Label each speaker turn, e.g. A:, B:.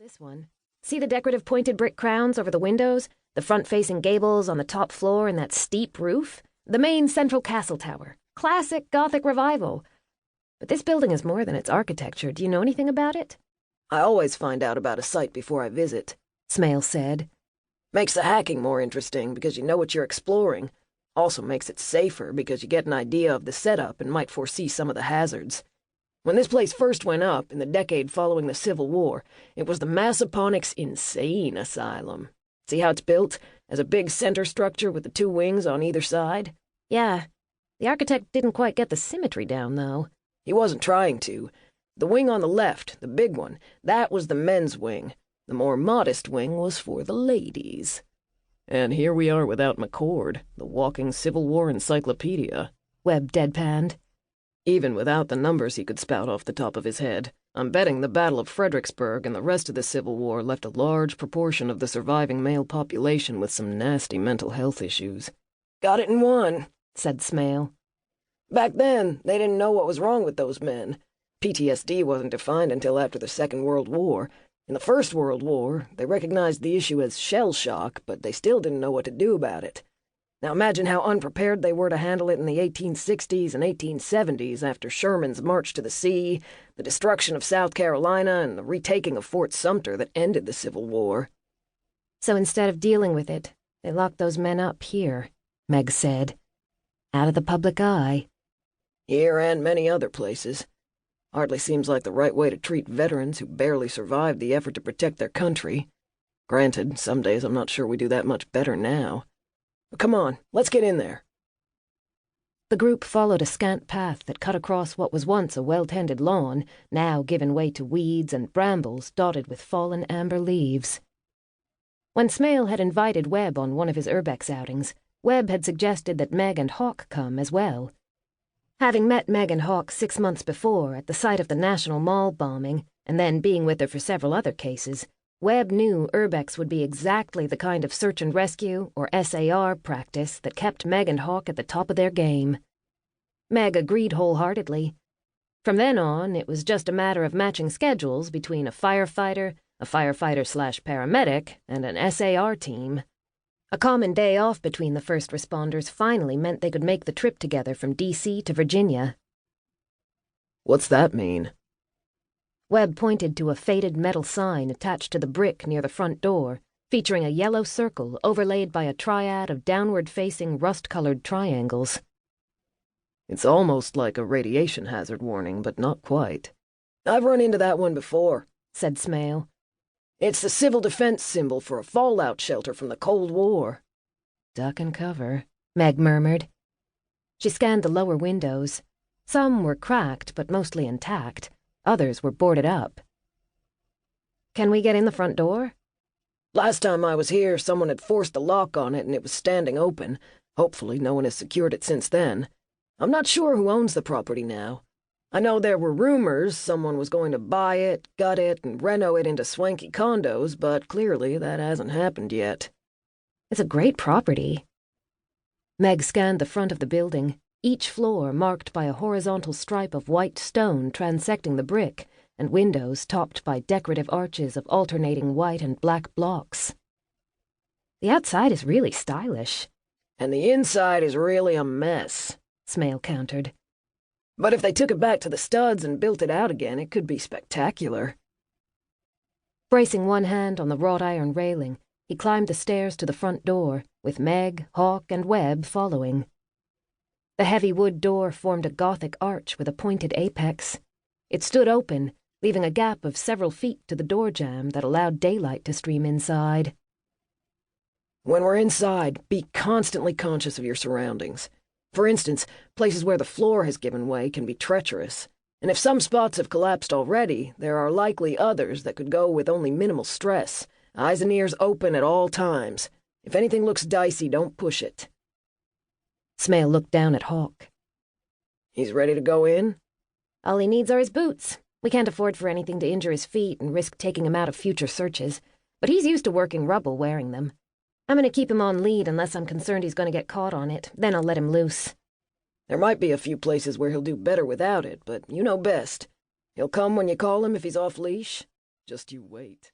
A: This one. See the decorative pointed brick crowns over the windows? The front-facing gables on the top floor and that steep roof? The main central castle tower. Classic Gothic revival. But this building is more than its architecture. Do you know anything about it?
B: I always find out about a site before I visit,
A: Smale said.
B: Makes the hacking more interesting because you know what you're exploring. Also makes it safer because you get an idea of the setup and might foresee some of the hazards. When this place first went up, in the decade following the Civil War, it was the Massaponic's insane asylum. See how it's built? As a big center structure with the two wings on either side?
A: Yeah. The architect didn't quite get the symmetry down, though.
B: He wasn't trying to. The wing on the left, the big one, that was the men's wing. The more modest wing was for the ladies. And here we are without McCord, the walking Civil War encyclopedia.
A: Webb deadpanned.
B: Even without the numbers he could spout off the top of his head, I'm betting the Battle of Fredericksburg and the rest of the Civil War left a large proportion of the surviving male population with some nasty mental health issues. Got it in one, said Smale. Back then, they didn't know what was wrong with those men. PTSD wasn't defined until after the Second World War. In the First World War, they recognized the issue as shell shock, but they still didn't know what to do about it. Now imagine how unprepared they were to handle it in the 1860s and 1870s after Sherman's march to the sea, the destruction of South Carolina, and the retaking of Fort Sumter that ended the Civil War.
A: So instead of dealing with it, they locked those men up here, Meg said. Out of the public eye.
B: Here and many other places. Hardly seems like the right way to treat veterans who barely survived the effort to protect their country. Granted, some days I'm not sure we do that much better now. But come on, let's get in there.
A: The group followed a scant path that cut across what was once a well-tended lawn, now given way to weeds and brambles dotted with fallen amber leaves. When Smale had invited Webb on one of his urbex outings, Webb had suggested that Meg and Hawk come as well. Having met Meg and Hawk 6 months before at the site of the National Mall bombing, and then being with her for several other cases, Webb knew urbex would be exactly the kind of search and rescue, or SAR, practice that kept Meg and Hawk at the top of their game. Meg agreed wholeheartedly. From then on, it was just a matter of matching schedules between a firefighter/paramedic, and an SAR team. A common day off between the first responders finally meant they could make the trip together from D.C. to Virginia.
B: What's that mean?
A: Webb pointed to a faded metal sign attached to the brick near the front door, featuring a yellow circle overlaid by a triad of downward-facing rust-colored triangles.
B: It's almost like a radiation hazard warning, but not quite. I've run into that one before, said Smale. It's the civil defense symbol for a fallout shelter from the Cold War.
A: Duck and cover, Meg murmured. She scanned the lower windows. Some were cracked, but mostly intact. Others were boarded up. Can we get in the front door?
B: Last time I was here, someone had forced the lock on it and it was standing open. Hopefully no one has secured it since then. I'm not sure who owns the property now. I know there were rumors someone was going to buy it, gut it, and reno it into swanky condos, but clearly that hasn't happened yet.
A: It's a great property. Meg scanned the front of the building, each floor marked by a horizontal stripe of white stone transecting the brick, and windows topped by decorative arches of alternating white and black blocks. The outside is really stylish.
B: And the inside is really a mess,
A: Smale countered.
B: But if they took it back to the studs and built it out again, it could be spectacular.
A: Bracing one hand on the wrought iron railing, he climbed the stairs to the front door, with Meg, Hawk, and Webb following. The heavy wood door formed a Gothic arch with a pointed apex. It stood open, leaving a gap of several feet to the door jamb that allowed daylight to stream inside.
B: When we're inside, be constantly conscious of your surroundings. For instance, places where the floor has given way can be treacherous. And if some spots have collapsed already, there are likely others that could go with only minimal stress. Eyes and ears open at all times. If anything looks dicey, don't push it.
A: Smale looked down at Hawk.
B: He's ready to go in?
A: All he needs are his boots. We can't afford for anything to injure his feet and risk taking him out of future searches. But he's used to working rubble wearing them. I'm going to keep him on lead unless I'm concerned he's going to get caught on it. Then I'll let him loose.
B: There might be a few places where he'll do better without it, but you know best. He'll come when you call him if he's off leash. Just you wait.